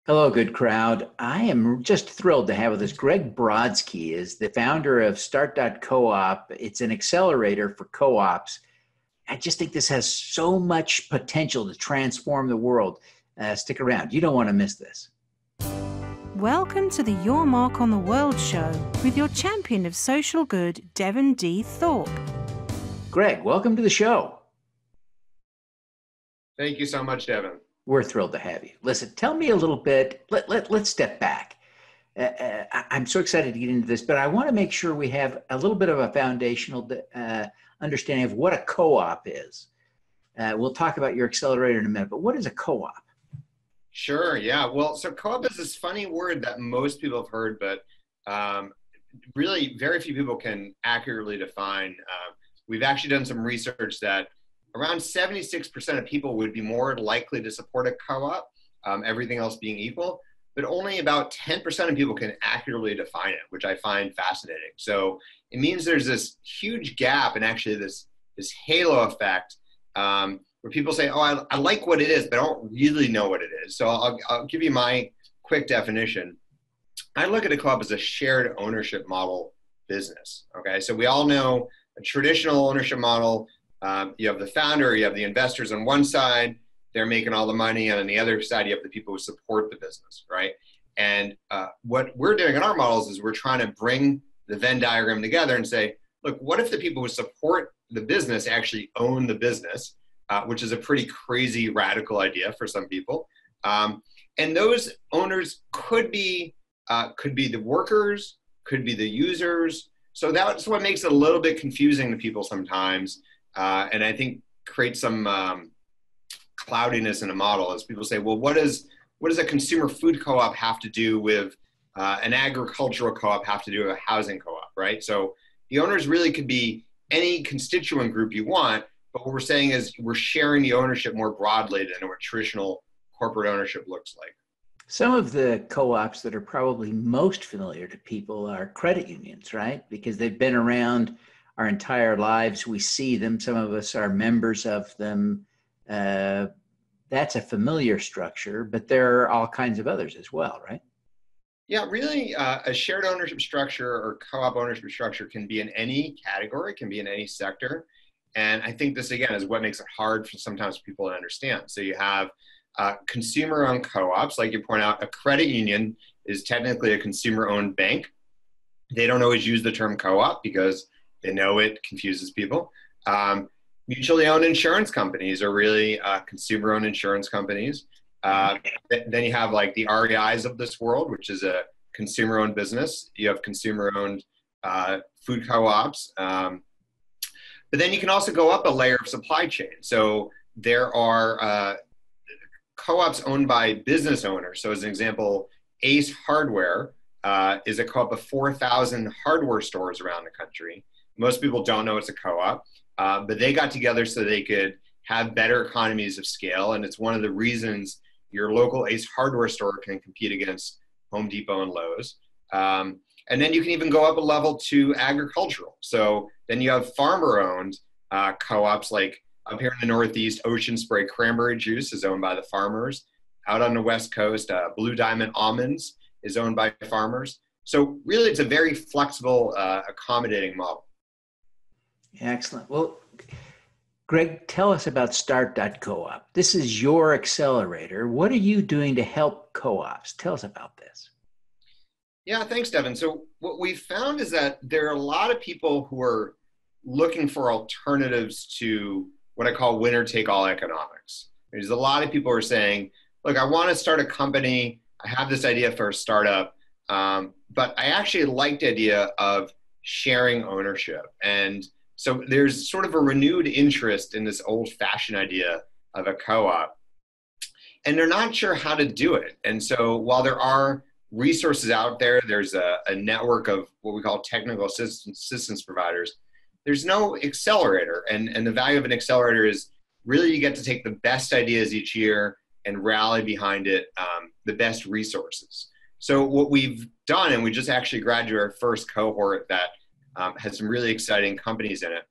Hello, good crowd. I am just thrilled to have with us Greg Brodsky is the founder of Start.coop. It's an accelerator for co-ops. I just think this has so much potential to transform the world. Stick around. You don't want to miss this. Welcome to the Your Mark on the World show with your champion of social good, Devin D. Thorpe. Greg, welcome to the show. Thank you so much, Devin. We're thrilled to have you. Listen, tell me a little bit. Let's step back. I'm so excited to get into this, but I want to make sure we have a little bit of a foundational understanding of what a co-op is. We'll talk about your accelerator in a minute, but what is a co-op? Sure, yeah. Well, so co-op is this funny word that most people have heard, but really very few people can accurately define. We've actually done some research that around 76% of people would be more likely to support a co-op, everything else being equal, but only about 10% of people can accurately define it, which I find fascinating. So it means there's this huge gap and actually this halo effect where people say, oh, I like what it is, but I don't really know what it is. So I'll give you my quick definition. I look at a co-op as a shared ownership model business, okay? So we all know a traditional ownership model. You have the founder, you have the investors on one side, they're making all the money, and on the other side, you have the people who support the business, right? And what we're doing in our models is we're trying to bring the Venn diagram together and say, look, what if the people who support the business actually own the business, which is a pretty crazy, radical idea for some people. And those owners could be the workers, could be the users. So that's what makes it a little bit confusing to people sometimes. And I think create some cloudiness in a model as people say, well, what does a consumer food co-op have to do with an agricultural co-op have to do with a housing co-op, right? So the owners really could be any constituent group you want, but what we're saying is we're sharing the ownership more broadly than what traditional corporate ownership looks like. Some of the co-ops that are probably most familiar to people are credit unions, right? Because they've been around our entire lives. We see them. Some of us are members of them. That's a familiar structure, but there are all kinds of others as well, right? Yeah, really, a shared ownership structure or co-op ownership structure can be in any category, can be in any sector. And I think this, again, is what makes it hard for sometimes people to understand. So you have consumer-owned co-ops, like you point out. A credit union is technically a consumer-owned bank. They don't always use the term co-op because they know it confuses people. Mutually owned insurance companies are really consumer-owned insurance companies. Then you have like the REIs of this world, which is a consumer-owned business. You have consumer-owned food co-ops. But then you can also go up a layer of supply chain. So there are co-ops owned by business owners. So as an example, Ace Hardware is a co-op of 4,000 hardware stores around the country. Most people don't know it's a co-op, but they got together so they could have better economies of scale. And it's one of the reasons your local Ace Hardware store can compete against Home Depot and Lowe's. And then you can even go up a level to agricultural. So then you have farmer-owned co-ops, like up here in the Northeast, Ocean Spray Cranberry Juice is owned by the farmers. Out on the West Coast, Blue Diamond Almonds is owned by farmers. So really, it's a very flexible, accommodating model. Excellent. Well, Greg, tell us about Start.coop. This is your accelerator. What are you doing to help co-ops? Tell us about this. Yeah, thanks, Devin. So what we found is that there are a lot of people who are looking for alternatives to what I call winner-take-all economics. There's a lot of people who are saying, look, I want to start a company. I have this idea for a startup, but I actually like the idea of sharing ownership. And so there's sort of a renewed interest in this old-fashioned idea of a co-op. And they're not sure how to do it. And so while there are resources out there, there's a network of what we call technical assistance providers, there's no accelerator. And the value of an accelerator is really you get to take the best ideas each year and rally behind it, the best resources. So what we've done, and we just actually graduated our first cohort that has some really exciting companies in it,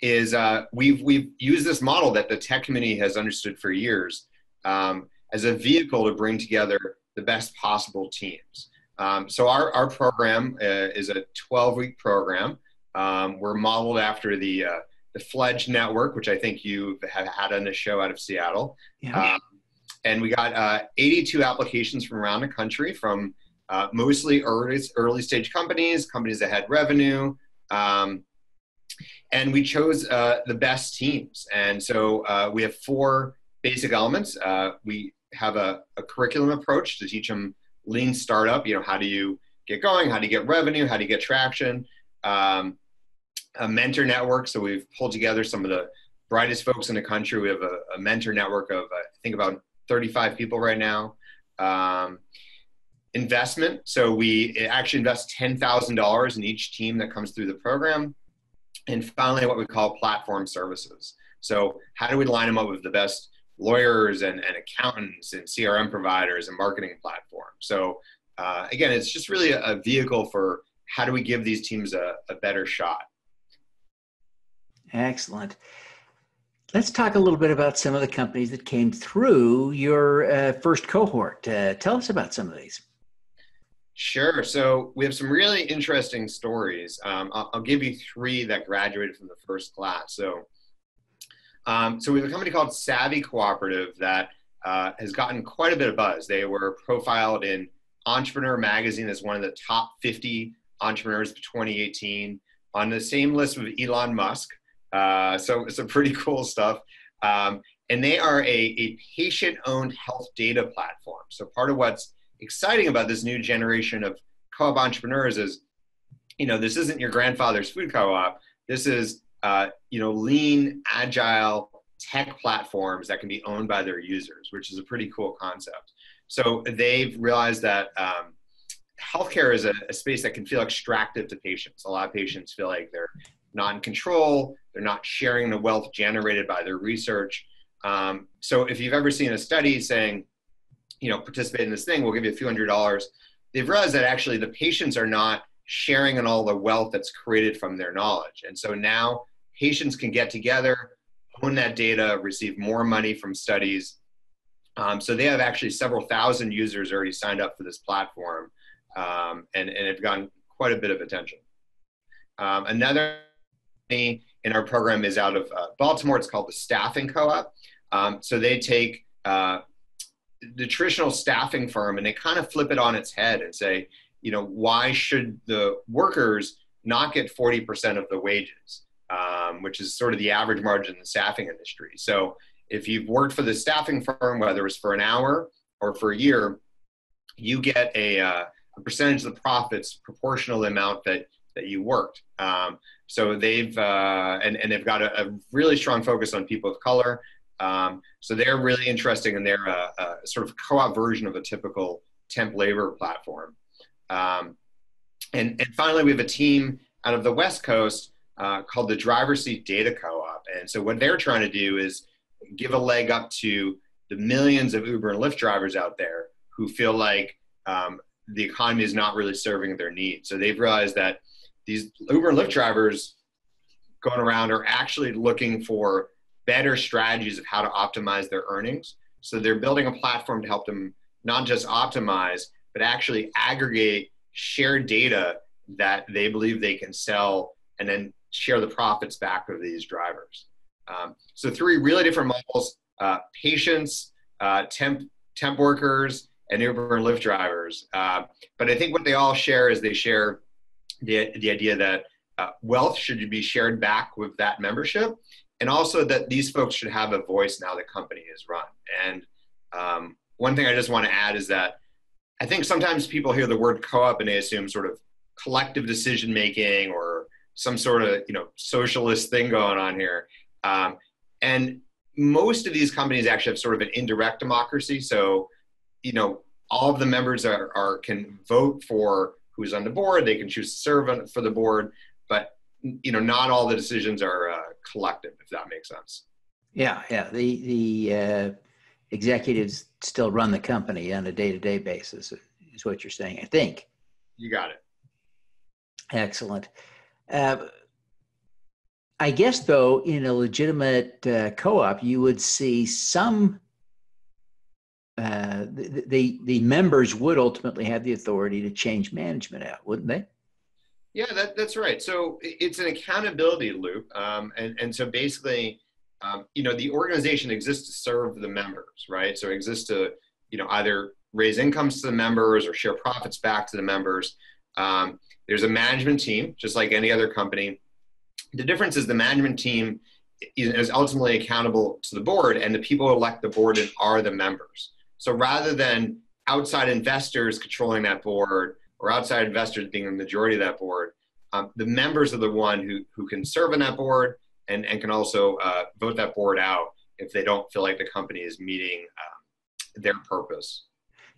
is we've used this model that the tech community has understood for years. as a vehicle to bring together the best possible teams. So our program is a 12-week program. We're modeled after the Fledge Network, which I think you have had on the show out of Seattle. Yeah. And we got 82 applications from around the country, from mostly early stage companies that had revenue. And we chose the best teams. And so we have 4 basic elements. We have a curriculum approach to teach them lean startup. How do you get going? How do you get revenue? How do you get traction? A mentor network. So we've pulled together some of the brightest folks in the country. We have a mentor network of, I think, about 35 people right now. Investment. So we actually invest $10,000 in each team that comes through the program. And finally, what we call platform services. So how do we line them up with the best lawyers and accountants and CRM providers and marketing platforms? So again, it's just really a vehicle for how do we give these teams a better shot. Excellent. Let's talk a little bit about some of the companies that came through your first cohort. Tell us about some of these. Sure. So we have some really interesting stories. I'll give you 3 that graduated from the first class. So we have a company called Savvy Cooperative that has gotten quite a bit of buzz. They were profiled in Entrepreneur Magazine as one of the top 50 entrepreneurs of 2018, on the same list with Elon Musk. So it's some pretty cool stuff. And they are a patient-owned health data platform. So part of what's exciting about this new generation of co-op entrepreneurs is, this isn't your grandfather's food co-op. This is, lean, agile tech platforms that can be owned by their users, which is a pretty cool concept. So they've realized that healthcare is a space that can feel extractive to patients. A lot of patients feel like they're not in control. They're not sharing the wealth generated by their research. So if you've ever seen a study saying, participate in this thing, we'll give you a few $100s. They've realized that actually the patients are not sharing in all the wealth that's created from their knowledge. And so now patients can get together, own that data, receive more money from studies. So they have actually several thousand users already signed up for this platform, and have gotten quite a bit of attention. Another company in our program is out of Baltimore. It's called the Staffing Co-op. So they take the traditional staffing firm and they kind of flip it on its head and say, why should the workers not get 40% of the wages, which is sort of the average margin in the staffing industry. So if you've worked for the staffing firm, whether it's for an hour or for a year, you get a percentage of the profits proportional to the amount that you worked. So they've and they've got a really strong focus on people of color. So they're really interesting, and they're a sort of co-op version of a typical temp labor platform. And finally, we have a team out of the West Coast called the Driver's Seat Data Co-op. And so what they're trying to do is give a leg up to the millions of Uber and Lyft drivers out there who feel like the economy is not really serving their needs. So they've realized that these Uber and Lyft drivers going around are actually looking for better strategies of how to optimize their earnings. So they're building a platform to help them not just optimize, but actually aggregate shared data that they believe they can sell and then share the profits back with these drivers. So 3 really different models: patients, temp workers, and Uber and Lyft drivers. But I think what they all share is they share the idea that wealth should be shared back with that membership, and also that these folks should have a voice now the company is run. And one thing I just want to add is that I think sometimes people hear the word co-op and they assume sort of collective decision-making or some sort of, socialist thing going on here. And most of these companies actually have sort of an indirect democracy. So, all of the members can vote for who's on the board. They can choose to serve for the board, but, not all the decisions are collective, if that makes sense. Yeah. The executives still run the company on a day-to-day basis, is what you're saying, I think. You got it. Excellent. I guess, though, in a legitimate co-op, you would see some the members would ultimately have the authority to change management out, wouldn't they? Yeah, that's right. So it's an accountability loop. And so basically, the organization exists to serve the members, right? So it exists to, either raise incomes to the members or share profits back to the members. There's a management team, just like any other company. The difference is the management team is ultimately accountable to the board, and the people who elect the board are the members. So rather than outside investors controlling that board or outside investors being the majority of that board, the members are the one who can serve on that board and can also vote that board out if they don't feel like the company is meeting their purpose.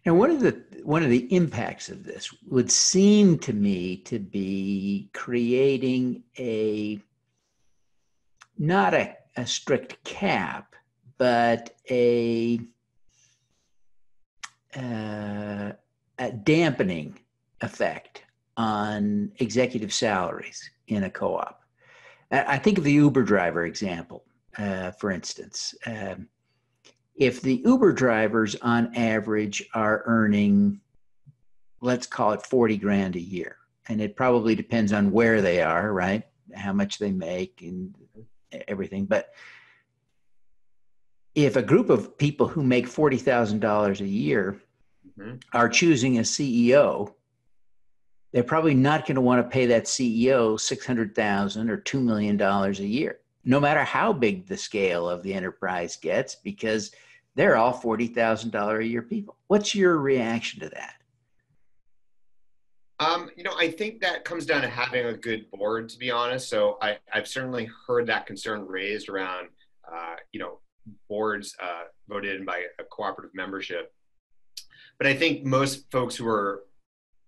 And one of the impacts of this would seem to me to be creating not a strict cap, but a dampening effect on executive salaries in a co-op. I think of the Uber driver example, for instance. If the Uber drivers on average are earning, let's call it 40 grand a year, and it probably depends on where they are, right? How much they make and everything. But if a group of people who make $40,000 a year are choosing a CEO, they're probably not going to want to pay that CEO $600,000 or $2 million a year, no matter how big the scale of the enterprise gets, because they're all $40,000 a year people. What's your reaction to that? I think that comes down to having a good board, to be honest. So I've certainly heard that concern raised around, boards voted in by a cooperative membership. But I think most folks who are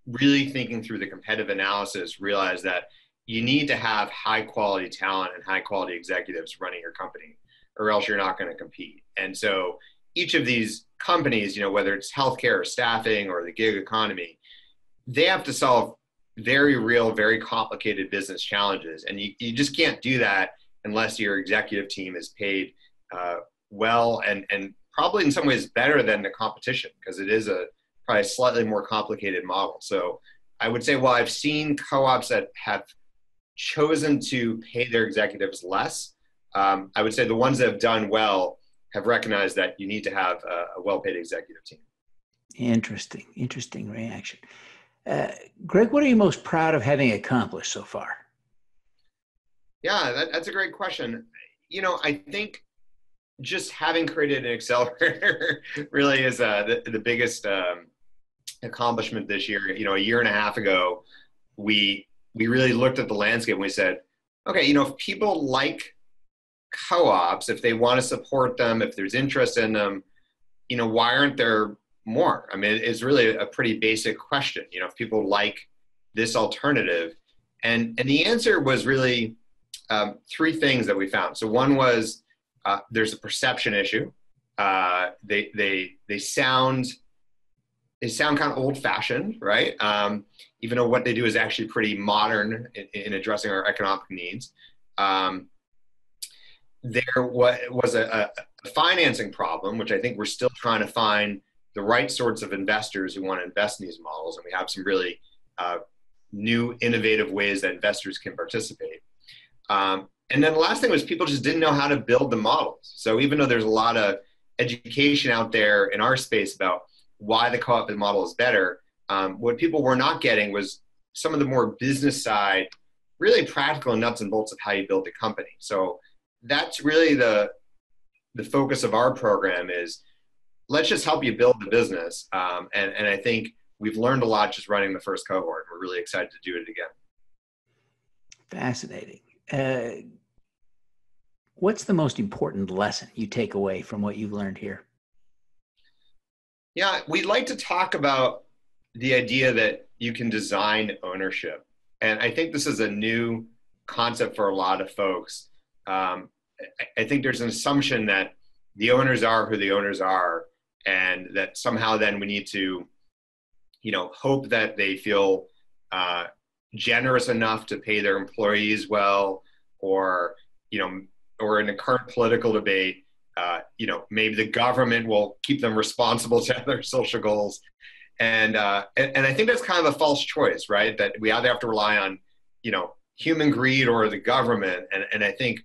really thinking through the competitive analysis realize that you need to have high quality talent and high quality executives running your company, or else you're not going to compete. And so each of these companies, whether it's healthcare or staffing or the gig economy, they have to solve very real, very complicated business challenges. And you just can't do that unless your executive team is paid well and probably in some ways better than the competition, because it is probably a slightly more complicated model. So I would say, while I've seen co-ops that have chosen to pay their executives less, I would say the ones that have done well have recognized that you need to have a well-paid executive team. Interesting reaction. Greg, what are you most proud of having accomplished so far? Yeah, that's a great question. I think just having created an accelerator really is the biggest accomplishment this year. A year and a half ago, we really looked at the landscape and we said, okay, if people like co-ops, if they want to support them, if there's interest in them, why aren't there more? I mean, it's really a pretty basic question. If people like this alternative, and the answer was really three things that we found. So one was there's a perception issue. They sound kind of old-fashioned, right? Even though what they do is actually pretty modern in addressing our economic needs. There was a financing problem, which I think we're still trying to find the right sorts of investors who want to invest in these models. And we have some really new, innovative ways that investors can participate. And then the last thing was people just didn't know how to build the models. So even though there's a lot of education out there in our space about why the co-op model is better, what people were not getting was some of the more business side, really practical nuts and bolts of how you build the company. So that's really the focus of our program is, let's just help you build the business. And I think we've learned a lot just running the first cohort. We're really excited to do it again. Fascinating. What's the most important lesson you take away from what you've learned here? Yeah, we'd like to talk about the idea that you can design ownership. And I think this is a new concept for a lot of folks. I think there's an assumption that the owners are who the owners are, and that somehow then we need to, hope that they feel generous enough to pay their employees well, or in the current political debate, maybe the government will keep them responsible to their social goals. And I think that's kind of a false choice, right? That we either have to rely on, human greed or the government. And I think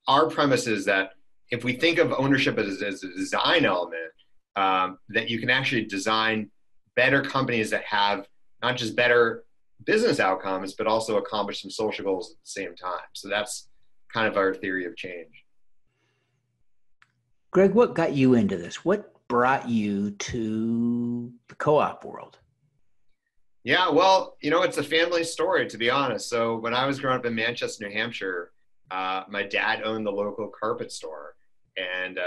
our premise is that if we think of ownership as a design element, that you can actually design better companies that have not just better business outcomes, but also accomplish some social goals at the same time. So that's kind of our theory of change. Greg, what got you into this? What brought you to the co-op world? Yeah, well, it's a family story, to be honest. So when I was growing up in Manchester, New Hampshire, my dad owned the local carpet store. And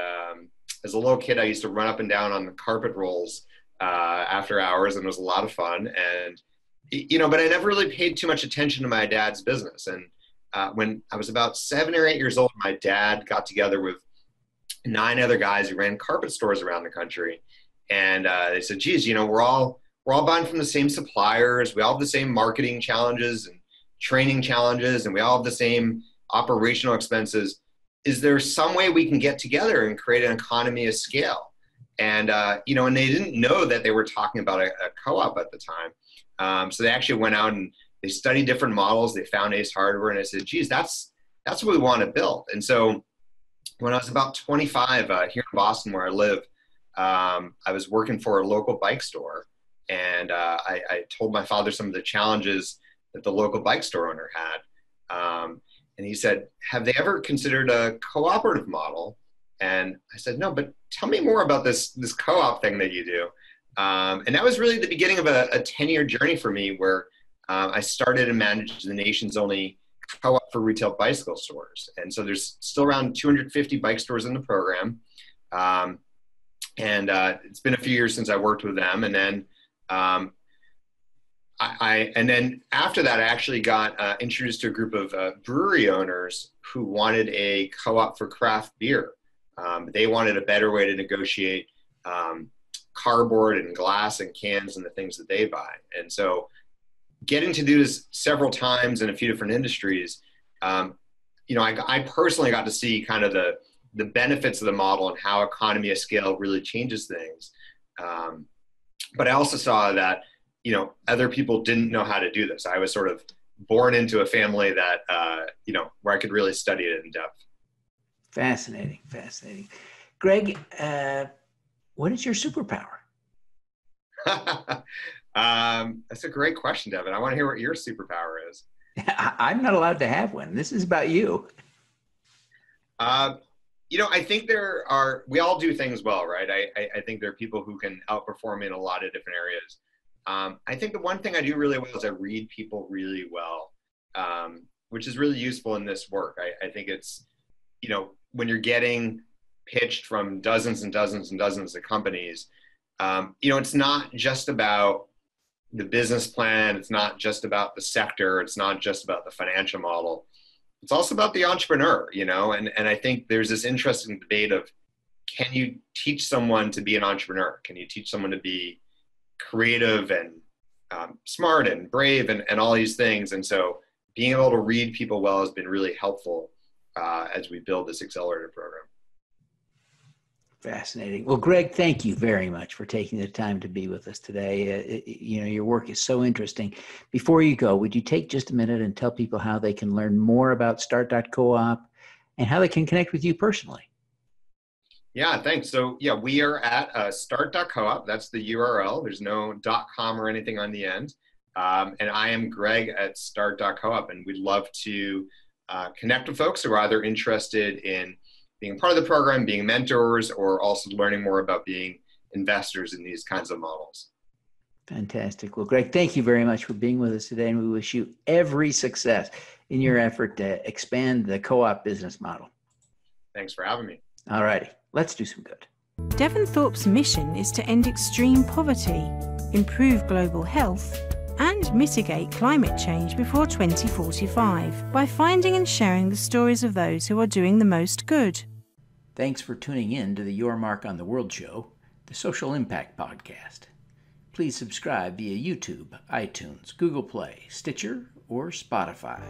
as a little kid, I used to run up and down on the carpet rolls after hours, and it was a lot of fun. And, but I never really paid too much attention to my dad's business. And when I was about 7 or 8 years old, my dad got together with 9 other guys who ran carpet stores around the country. And they said, geez, we're all buying from the same suppliers. We all have the same marketing challenges and training challenges, and we all have the same operational expenses. Is there some way we can get together and create an economy of scale? And, and they didn't know that they were talking about a co-op at the time. So they actually went out and they studied different models. They found Ace Hardware, and I said, geez, that's what we want to build. And so when I was about 25 here in Boston, where I live, I was working for a local bike store. And I told my father some of the challenges that the local bike store owner had. And he said, have they ever considered a cooperative model? And I said, no, but tell me more about this co-op thing that you do. And that was really the beginning of a 10-year journey for me, where I started and managed the nation's only co-op for retail bicycle stores. And so there's still around 250 bike stores in the program. And it's been a few years since I worked with them. And then and then after that, I actually got introduced to a group of brewery owners who wanted a co-op for craft beer. They wanted a better way to negotiate cardboard and glass and cans and the things that they buy. And so getting to do this several times in a few different industries, I personally got to see kind of the benefits of the model and how economy of scale really changes things. But I also saw that, other people didn't know how to do this. I was sort of born into a family that, where I could really study it in depth. Fascinating. Greg, what is your superpower? That's a great question, Devin. I want to hear what your superpower is. I'm not allowed to have one. This is about you. I think we all do things well, right? I think there are people who can outperform me in a lot of different areas. I think the one thing I do really well is I read people really well, which is really useful in this work. I think it's, when you're getting pitched from dozens and dozens and dozens of companies, it's not just about the business plan. It's not just about the sector. It's not just about the financial model. It's also about the entrepreneur, and I think there's this interesting debate of, can you teach someone to be an entrepreneur? Can you teach someone to be creative and smart and brave and all these things? And so being able to read people well has been really helpful as we build this accelerator program. Fascinating. Well, Greg, thank you very much for taking the time to be with us today. Your work is so interesting. Before you go, would you take just a minute and tell people how they can learn more about Start.coop and how they can connect with you personally? Yeah, thanks. So we are at Start.coop. That's the URL. There's no .com or anything on the end. And I am Greg at Start.coop, and we'd love to connect with folks who are either interested in being part of the program, being mentors, or also learning more about being investors in these kinds of models. Fantastic. Well, Greg, thank you very much for being with us today, and we wish you every success in your effort to expand the co-op business model. Thanks for having me. All righty. Let's do some good. Devin Thorpe's mission is to end extreme poverty, improve global health, and mitigate climate change before 2045 by finding and sharing the stories of those who are doing the most good. Thanks for tuning in to the Your Mark on the World show, the Social Impact Podcast. Please subscribe via YouTube, iTunes, Google Play, Stitcher, or Spotify.